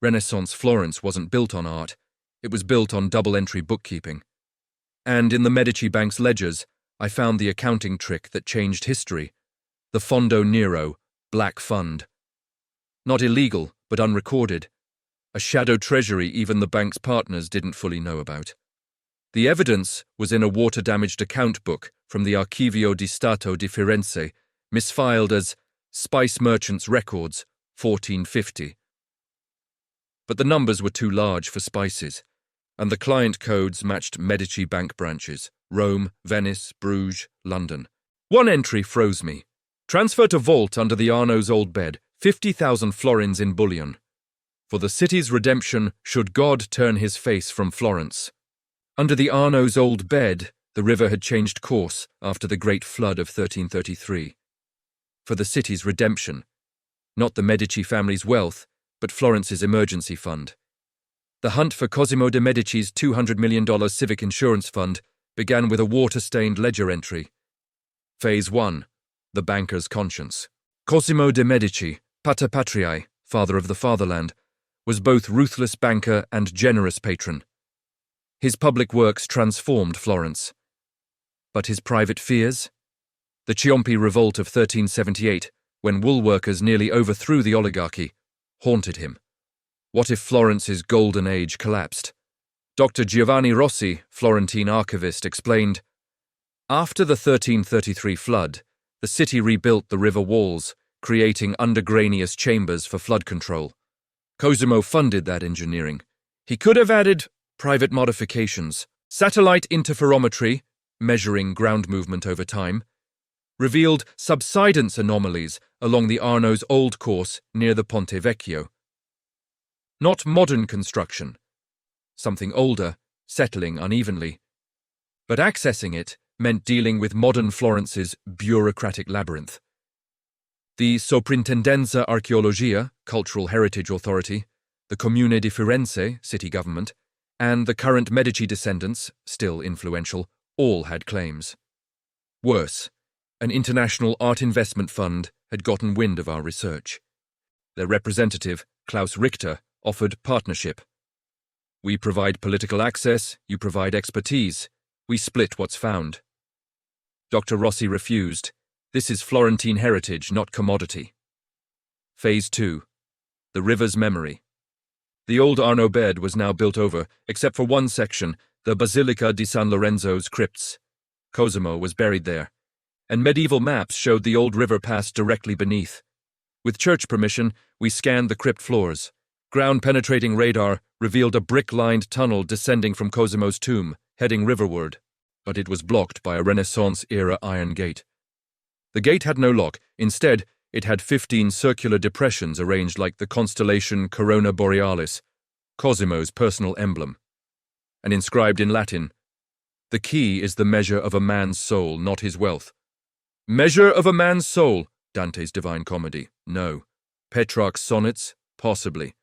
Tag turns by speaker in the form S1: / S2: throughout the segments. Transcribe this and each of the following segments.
S1: Renaissance Florence wasn't built on art, it was built on double-entry bookkeeping. And in the Medici bank's ledgers, I found the accounting trick that changed history, the Fondo Nero, Black Fund. Not illegal, but unrecorded. A shadow treasury even the bank's partners didn't fully know about. The evidence was in a water-damaged account book from the Archivio di Stato di Firenze, misfiled as Spice Merchants Records, 1450. But the numbers were too large for spices, and the client codes matched Medici bank branches, Rome, Venice, Bruges, London. One entry froze me. Transfer to vault under the Arno's old bed, 50,000 florins in bullion. For the city's redemption should God turn his face from Florence. Under the Arno's old bed, the river had changed course after the great flood of 1333. For the city's redemption, not the Medici family's wealth, but Florence's emergency fund. The hunt for Cosimo de' Medici's $200 million civic insurance fund began with a water-stained ledger entry. Phase 1. The banker's conscience. Cosimo de' Medici, Pater Patriae, father of the fatherland, was both ruthless banker and generous patron. His public works transformed Florence. But his private fears? The Ciompi revolt of 1378, when wool workers nearly overthrew the oligarchy, haunted him. What if Florence's golden age collapsed? Dr. Giovanni Rossi, Florentine archivist, explained, after the 1333 flood, the city rebuilt the river walls, creating undergraneous chambers for flood control. Cosimo funded that engineering. He could have added private modifications. Satellite interferometry, measuring ground movement over time, revealed subsidence anomalies along the Arno's old course near the Ponte Vecchio. Not modern construction. Something older, settling unevenly. But accessing it meant dealing with modern Florence's bureaucratic labyrinth. The Soprintendenza Archeologia, Cultural Heritage Authority, the Comune di Firenze, city government, and the current Medici descendants, still influential, all had claims. Worse, an international art investment fund had gotten wind of our research. Their representative, Klaus Richter, offered partnership. We provide political access, you provide expertise. We split what's found. Dr. Rossi refused. This is Florentine heritage, not commodity. Phase 2. The river's memory. The old Arno bed was now built over, except for one section, the Basilica di San Lorenzo's crypts. Cosimo was buried there, and medieval maps showed the old river passed directly beneath. With church permission, we scanned the crypt floors. Ground-penetrating radar revealed a brick-lined tunnel descending from Cosimo's tomb, heading riverward, but it was blocked by a Renaissance-era iron gate. The gate had no lock. Instead, it had 15 circular depressions arranged like the constellation Corona Borealis, Cosimo's personal emblem. And inscribed in Latin, "The key is the measure of a man's soul, not his wealth." Measure of a man's soul, Dante's Divine Comedy, no. Petrarch's sonnets, possibly.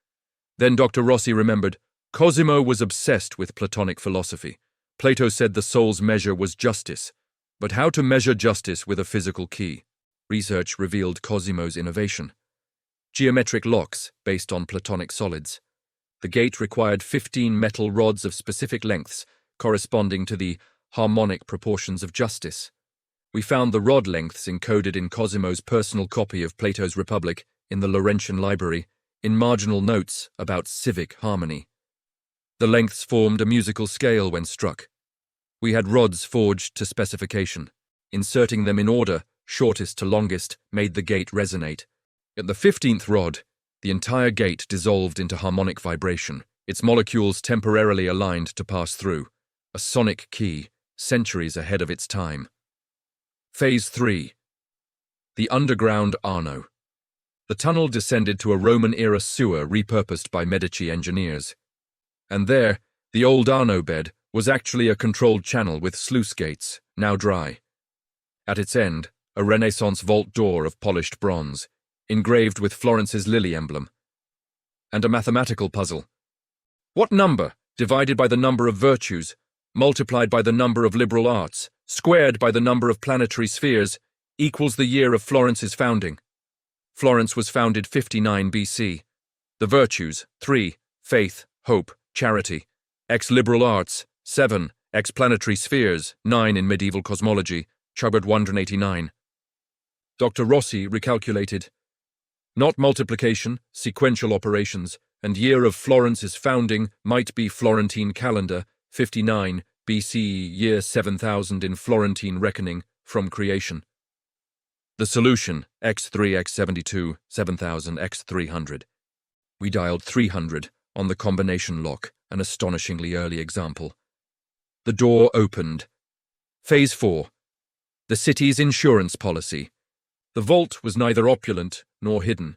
S1: Then Dr. Rossi remembered, Cosimo was obsessed with Platonic philosophy. Plato said the soul's measure was justice. But how to measure justice with a physical key? Research revealed Cosimo's innovation. Geometric locks based on Platonic solids. The gate required 15 metal rods of specific lengths, corresponding to the harmonic proportions of justice. We found the rod lengths encoded in Cosimo's personal copy of Plato's Republic in the Laurentian Library, in marginal notes about civic harmony. The lengths formed a musical scale when struck. We had rods forged to specification. Inserting them in order, shortest to longest, made the gate resonate. At the 15th rod, the entire gate dissolved into harmonic vibration, its molecules temporarily aligned to pass through. A sonic key, centuries ahead of its time. Phase 3. The underground Arno. The tunnel descended to a Roman-era sewer repurposed by Medici engineers. And there, the old Arno bed was actually a controlled channel with sluice gates, now dry. At its end, a Renaissance vault door of polished bronze, engraved with Florence's lily emblem. And a mathematical puzzle. What number, divided by the number of virtues, multiplied by the number of liberal arts, squared by the number of planetary spheres, equals the year of Florence's founding? Florence was founded 59 BC. The virtues, 3, faith, hope, charity. Ex-liberal arts, 7, ex-planetary spheres, 9 in medieval cosmology, Chubbard 189. Dr. Rossi recalculated, not multiplication, sequential operations, and year of Florence's founding might be Florentine calendar, 59, BCE, year 7000 in Florentine reckoning, from creation. The solution, x3, x72, 7000, x300. We dialed 300 on the combination lock, an astonishingly early example. The door opened. Phase 4. The city's insurance policy. The vault was neither opulent nor hidden.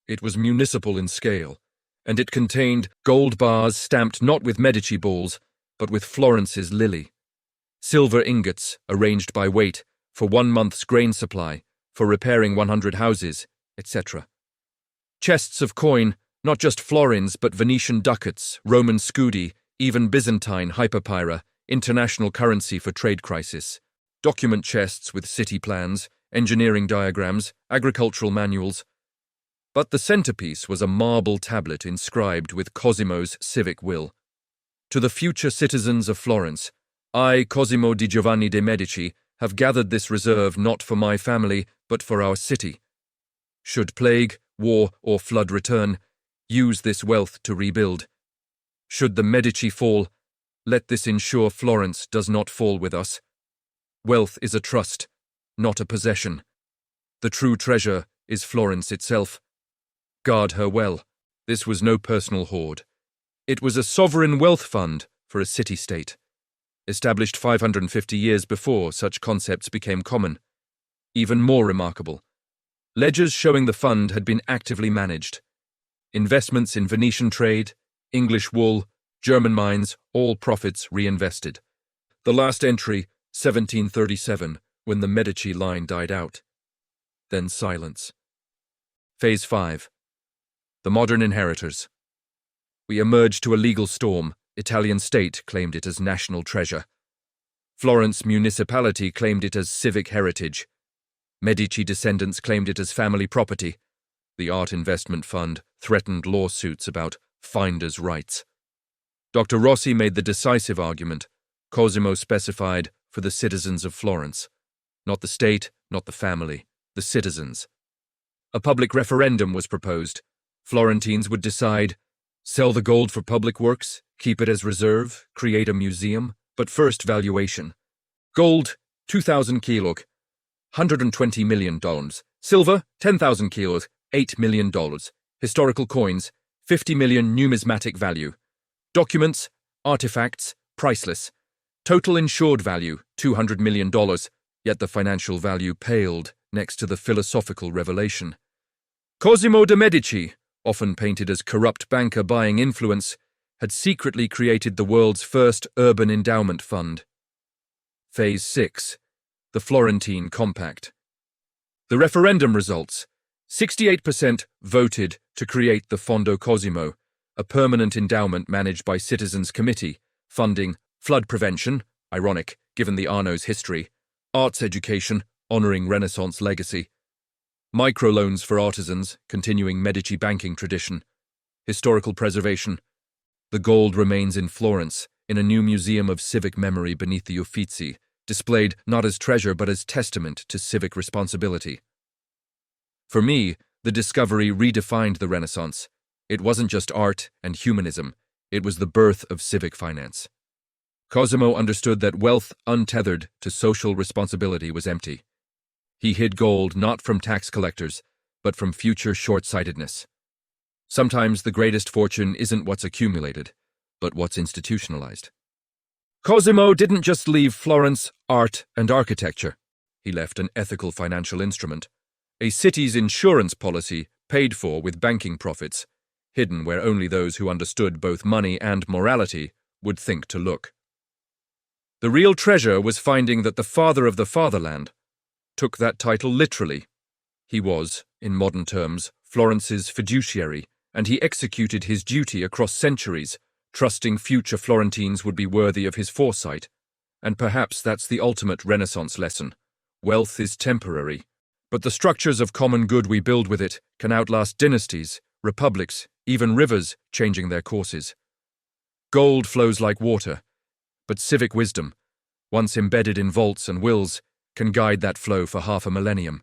S1: It was municipal in scale, and it contained gold bars stamped not with Medici balls, but with Florence's lily. Silver ingots, arranged by weight, for 1 month's grain supply, for repairing 100 houses, etc. Chests of coin, not just florins but Venetian ducats, Roman scudi, even Byzantine hyperpyra, international currency for trade crisis. Document chests with city plans, engineering diagrams, agricultural manuals. But the centerpiece was a marble tablet inscribed with Cosimo's civic will. To the future citizens of Florence, I, Cosimo di Giovanni de' Medici, have gathered this reserve not for my family, but for our city. Should plague, war, or flood return, use this wealth to rebuild. Should the Medici fall, let this ensure Florence does not fall with us. Wealth is a trust, not a possession. The true treasure is Florence itself. Guard her well. This was no personal hoard. It was a sovereign wealth fund for a city-state, established 550 years before such concepts became common. Even more remarkable, ledgers showing the fund had been actively managed. Investments in Venetian trade, English wool, German mines, all profits reinvested. The last entry, 1737, when the Medici line died out. Then silence. Phase 5. The modern inheritors. We emerged to a legal storm. Italian state claimed it as national treasure. Florence municipality claimed it as civic heritage. Medici descendants claimed it as family property. The Art Investment Fund threatened lawsuits about finders' rights. Dr. Rossi made the decisive argument. Cosimo specified for the citizens of Florence. Not the state, not the family, the citizens. A public referendum was proposed. Florentines would decide, sell the gold for public works, keep it as reserve, create a museum, but first valuation. Gold, 2,000 kilos, $120 million. Silver, 10,000 kilos, $8 million. Historical coins, 50 million numismatic value. Documents, artifacts, priceless. Total insured value, $200 million, yet the financial value paled next to the philosophical revelation. Cosimo de' Medici, often painted as corrupt banker buying influence, had secretly created the world's first urban endowment fund. Phase 6. The Florentine Compact. The referendum results. 68% voted to create the Fondo Cosimo, a permanent endowment managed by Citizens Committee, funding flood prevention, ironic given the Arno's history, arts education, honoring Renaissance legacy, microloans for artisans, continuing Medici banking tradition, historical preservation. The gold remains in Florence, in a new museum of civic memory beneath the Uffizi, displayed not as treasure but as testament to civic responsibility. For me, the discovery redefined the Renaissance. It wasn't just art and humanism, it was the birth of civic finance. Cosimo understood that wealth untethered to social responsibility was empty. He hid gold not from tax collectors, but from future short-sightedness. Sometimes the greatest fortune isn't what's accumulated, but what's institutionalized. Cosimo didn't just leave Florence art and architecture. He left an ethical financial instrument, a city's insurance policy paid for with banking profits, hidden where only those who understood both money and morality would think to look. The real treasure was finding that the father of the fatherland took that title literally. He was, in modern terms, Florence's fiduciary, and he executed his duty across centuries, trusting future Florentines would be worthy of his foresight. And perhaps that's the ultimate Renaissance lesson. Wealth is temporary, but the structures of common good we build with it can outlast dynasties, republics, even rivers changing their courses. Gold flows like water, but civic wisdom, once embedded in vaults and wills, can guide that flow for half a millennium.